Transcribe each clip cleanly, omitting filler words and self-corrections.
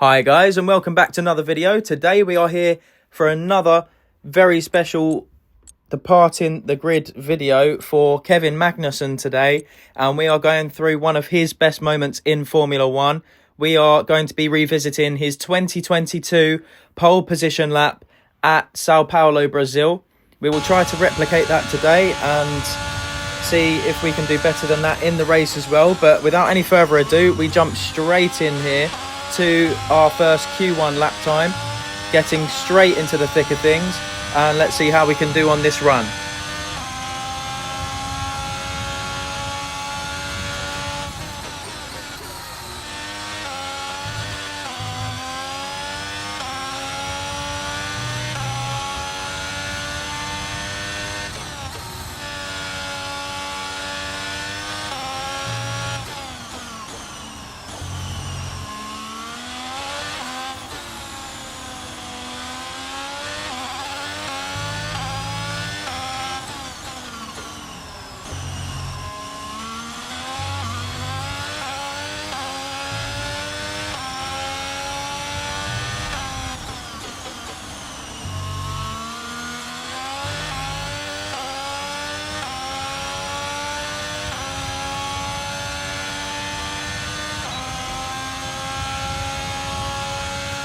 Hi guys, and welcome back to another video. Today we are here for another very special departing the grid video for Kevin Magnussen today, and we are going through one of his best moments in Formula 1. We are going to be revisiting his 2022 pole position lap at Sao Paulo, Brazil. We will try to replicate that today and see if we can do better than that in the race as well. But without any further ado, we jump straight in here to our first Q1 lap time, getting straight into the thick of things, and let's see how we can do on this run.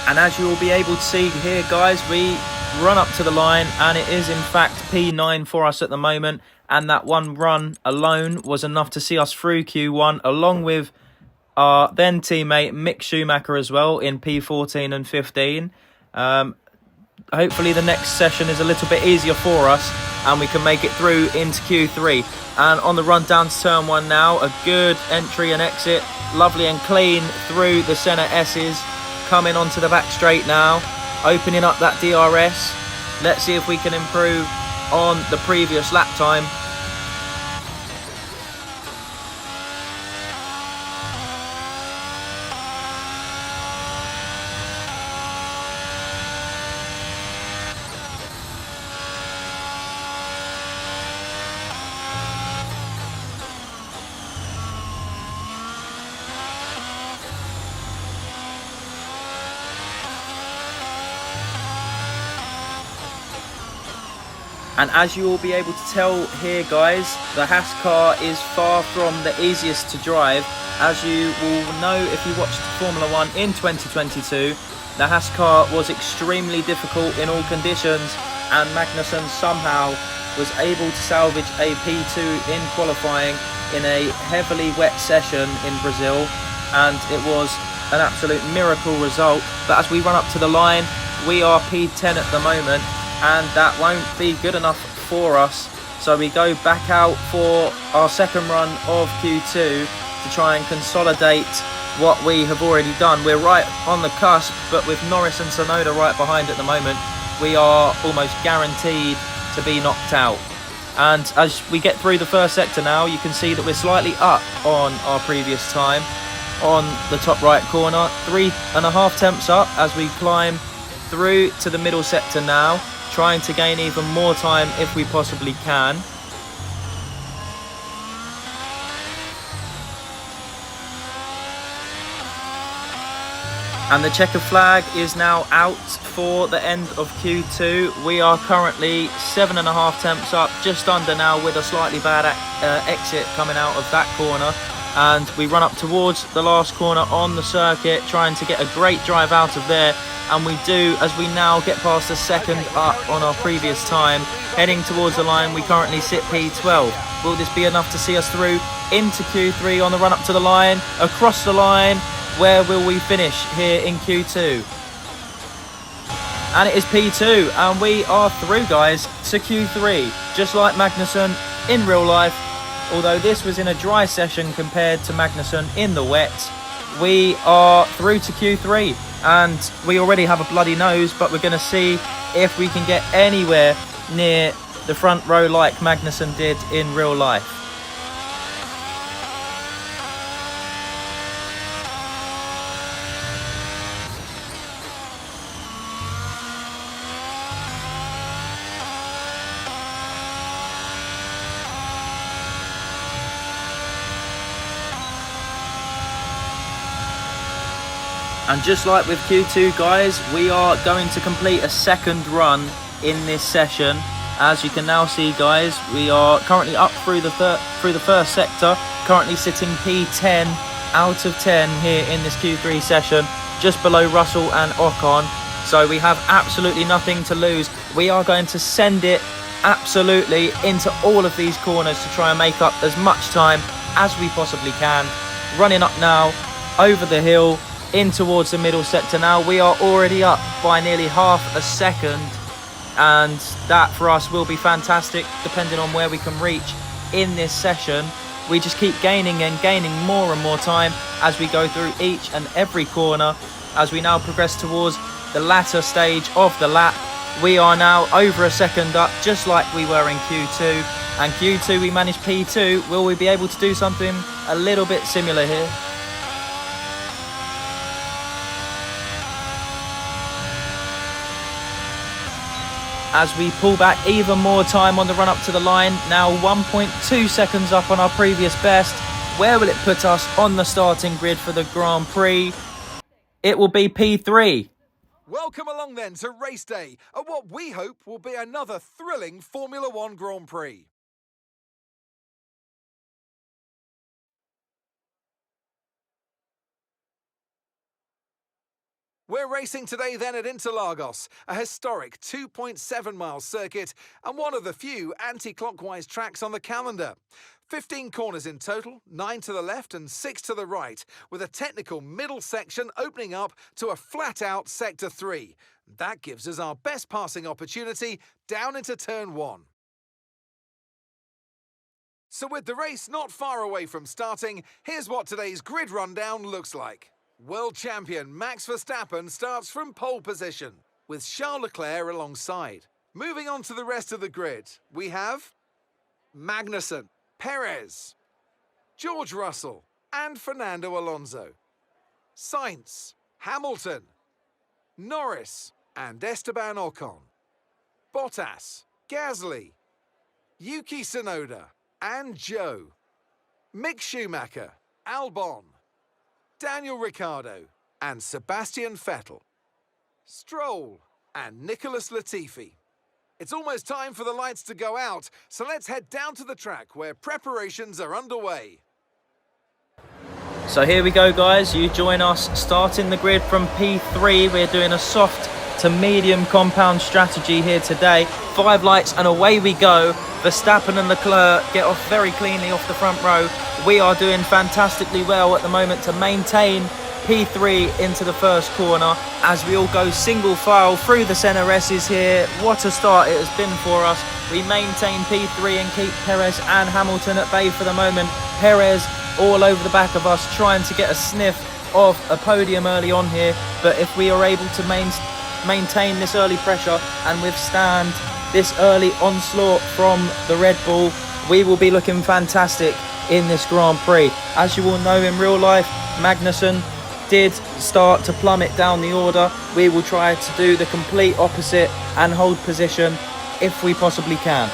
And as you will be able to see here, guys, we run up to the line, and it is in fact P9 for us at the moment. And that one run alone was enough to see us through Q1, along with our then teammate Mick Schumacher as well in P14 and 15. Hopefully the next session is a little bit easier for us and we can make it through into Q3. And on the run down to turn 1 now, a good entry and exit, lovely and clean through the centre S's. Coming onto the back straight now, opening up that DRS. Let's see if we can improve on the previous lap time. And as you will be able to tell here, guys, the Haas car is far from the easiest to drive. As you will know if you watched Formula 1 in 2022, the Haas car was extremely difficult in all conditions, and Magnussen somehow was able to salvage a P2 in qualifying in a heavily wet session in Brazil, and it was an absolute miracle result. But as we run up to the line, we are P10 at the moment, and that won't be good enough for us. So we go back out for our second run of Q2 to try and consolidate what we have already done. We're right on the cusp, but with Norris and Tsunoda right behind at the moment, we are almost guaranteed to be knocked out. And as we get through the first sector now, you can see that we're slightly up on our previous time on the top right corner, 3.5 tenths up as we climb through to the middle sector now, trying to gain even more time if we possibly can. And the checker flag is now out for the end of Q2. We are currently 7.5 tenths up, just under now, with a slightly bad exit coming out of that corner. And we run up towards the last corner on the circuit, trying to get a great drive out of there. And we do, as we now get past a second up on our previous time. Heading towards the line, we currently sit P12. Will this be enough to see us through into Q3 on the run up to the line? Across the line, where will we finish here in Q2? And it is P2, and we are through, guys, to Q3. Just like Magnussen in real life, although this was in a dry session compared to Magnussen in the wet, we are through to Q3. And we already have a bloody nose, but we're going to see if we can get anywhere near the front row like Magnussen did in real life. And just like with Q2 guys, we are going to complete a second run in this session. As you can now see guys, we are currently up through the first sector, currently sitting P10 out of 10 here in this Q3 session, just below Russell and Ocon. So we have absolutely nothing to lose. We are going to send it absolutely into all of these corners to try and make up as much time as we possibly can. Running up now over the hill in towards the middle sector. Now we are already up by nearly half a second, and that for us will be fantastic depending on where we can reach in this session. We just keep gaining and gaining more and more time as we go through each and every corner. As we now progress towards the latter stage of the lap, we are now over a second up, just like we were in Q2. And Q2 we managed P2. Will we be able to do something a little bit similar here? As we pull back even more time on the run up to the line, now 1.2 seconds up on our previous best. Where will it put us on the starting grid for the Grand Prix? It will be P3. Welcome along then to race day at what we hope will be another thrilling Formula One Grand Prix. We're racing today then at Interlagos, a historic 2.7-mile circuit and one of the few anti-clockwise tracks on the calendar. 15 corners in total, 9 to the left and 6 to the right, with a technical middle section opening up to a flat-out Sector 3. That gives us our best passing opportunity down into Turn 1. So with the race not far away from starting, here's what today's grid rundown looks like. World champion Max Verstappen starts from pole position, with Charles Leclerc alongside. Moving on to the rest of the grid, we have Magnussen, Perez, George Russell and Fernando Alonso, Sainz, Hamilton, Norris and Esteban Ocon, Bottas, Gasly, Yuki Tsunoda and Joe, Mick Schumacher, Albon, Daniel Ricciardo and Sebastian Vettel, Stroll and Nicholas Latifi. It's almost time for the lights to go out, so let's head down to the track where preparations are underway. So here we go guys, you join us starting the grid from P3. We're doing a soft to medium compound strategy here today. 5 lights and away we go. Verstappen and Leclerc get off very cleanly off the front row. We are doing fantastically well at the moment to maintain P3 into the first corner as we all go single file through the centre S's here. What a start it has been for us. We maintain P3 and keep Perez and Hamilton at bay for the moment. Perez all over the back of us trying to get a sniff of a podium early on here, but if we are able to maintain this early pressure and withstand this early onslaught from the Red Bull, we will be looking fantastic in this Grand Prix. As you all know, in real life, Magnussen did start to plummet down the order. We will try to do the complete opposite and hold position if we possibly can.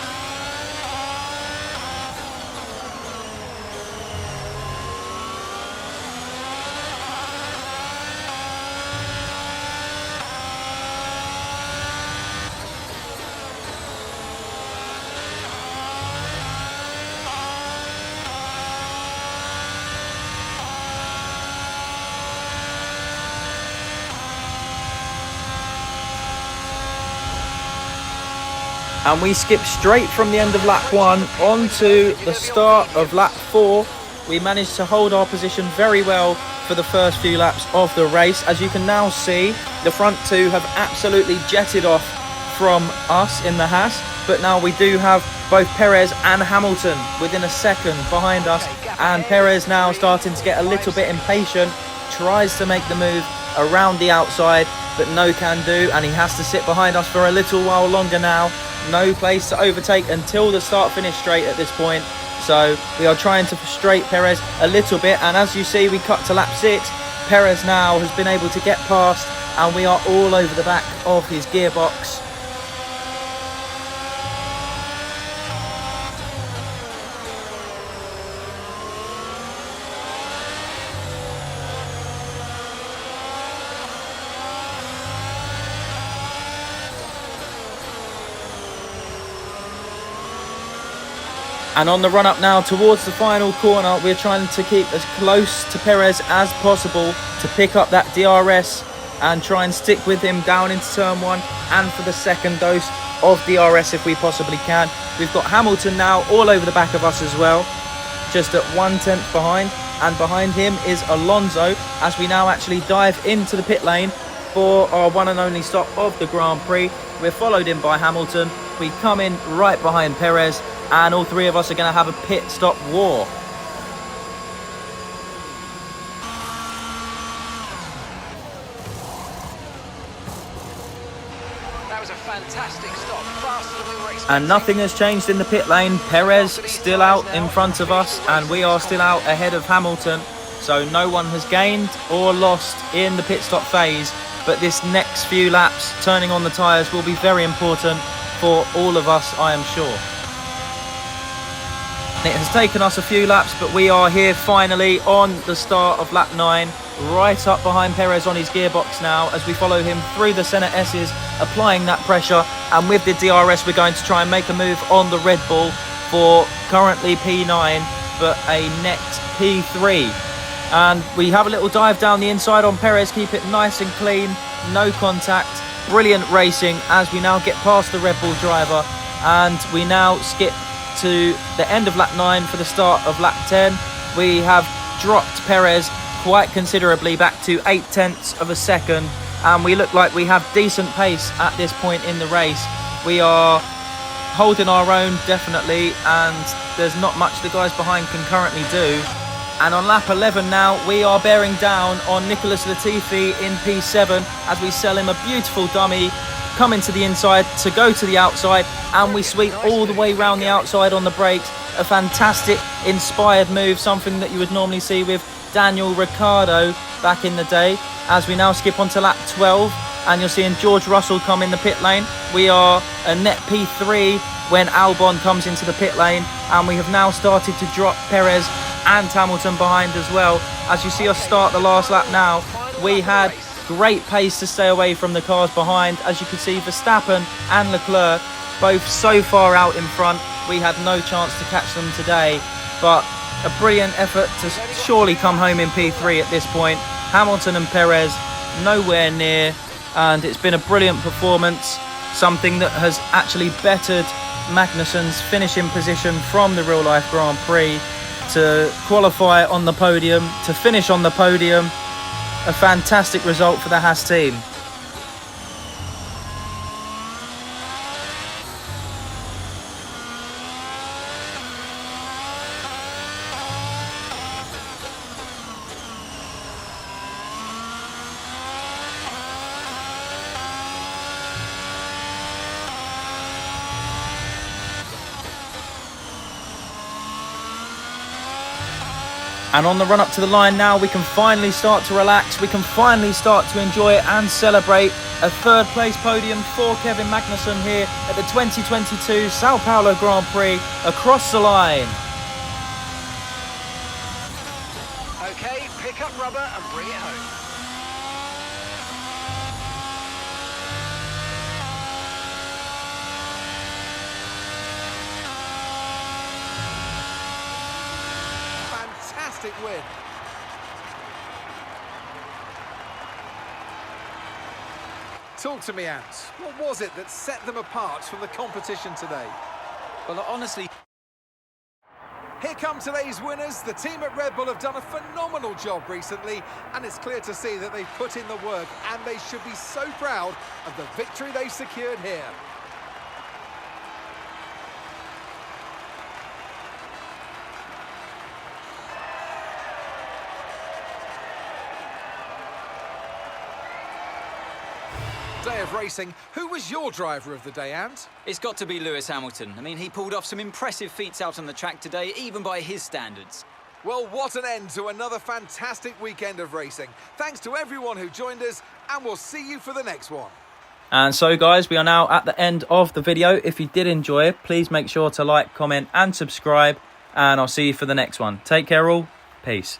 And we skip straight from the end of lap 1 onto the start of lap 4. We managed to hold our position very well for the first few laps of the race. As you can now see, the front two have absolutely jetted off from us in the Haas, but now we do have both Perez and Hamilton within a second behind us, and Perez now starting to get a little bit impatient, tries to make the move around the outside, but no can do, and he has to sit behind us for a little while longer now. No place to overtake until the start-finish straight at this point. So we are trying to frustrate Perez a little bit, and as you see, we cut to lap 6. Perez now has been able to get past, and we are all over the back of his gearbox. And on the run up now towards the final corner, we're trying to keep as close to Perez as possible to pick up that DRS and try and stick with him down into turn 1 and for the second dose of DRS if we possibly can. We've got Hamilton now all over the back of us as well, just at 1/10 behind, and behind him is Alonso as we now actually dive into the pit lane for our one and only stop of the Grand Prix. We're followed in by Hamilton. We come in right behind Perez, and all three of us are going to have a pit stop war. That was a fantastic stop, faster than we were expecting. And nothing has changed in the pit lane. Perez still out in front of us, and we are still out ahead of Hamilton. So no one has gained or lost in the pit stop phase. But this next few laps, turning on the tyres, will be very important for all of us, I am sure. It has taken us a few laps, but we are here finally on the start of lap 9, right up behind Perez on his gearbox now as we follow him through the centre S's, applying that pressure. And with the DRS, we're going to try and make a move on the Red Bull for currently P9, but a net P3. And we have a little dive down the inside on Perez, keep it nice and clean, no contact. Brilliant racing as we now get past the Red Bull driver, and we now skip to the end of lap 9 for the start of lap 10. We have dropped Perez quite considerably, back to 0.8 of a second, and we look like we have decent pace at this point in the race. We are holding our own definitely, and there's not much the guys behind can currently do. And on lap 11 now, we are bearing down on Nicholas Latifi in P7 as we sell him a beautiful dummy, coming to the inside to go to the outside, and we sweep all the way round the outside on the brakes. A fantastic inspired move, something that you would normally see with Daniel Ricciardo back in the day. As we now skip onto lap 12, and you're seeing George Russell come in the pit lane. We are a net P3 when Albon comes into the pit lane, and we have now started to drop Perez and Hamilton behind as well. As you see us start the last lap now, we had great pace to stay away from the cars behind. As you can see, Verstappen and Leclerc both so far out in front, we had no chance to catch them today, but a brilliant effort to surely come home in P3 at this point. Hamilton and Perez nowhere near, and it's been a brilliant performance, something that has actually bettered Magnussen's finishing position from the real life Grand Prix to qualify on the podium, to finish on the podium. A fantastic result for the Haas team. And on the run up to the line now, we can finally start to relax. We can finally start to enjoy and celebrate a third place podium for Kevin Magnussen here at the 2022 Sao Paulo Grand Prix across the line. Okay, pick up rubber and bring it home. Fantastic win. Talk to me, Ant. What was it that set them apart from the competition today? Well, honestly... Here come today's winners. The team at Red Bull have done a phenomenal job recently, and it's clear to see that they've put in the work, and they should be so proud of the victory they've secured here. Day of racing. Who was your driver of the day, Ant? It's got to be Lewis Hamilton. I mean, he pulled off some impressive feats out on the track today, even by his standards. Well, what an end to another fantastic weekend of racing. Thanks to everyone who joined us, and we'll see you for the next one. And so, guys, we are now at the end of the video. If you did enjoy it, please make sure to like, comment and subscribe, and I'll see you for the next one. Take care all. Peace.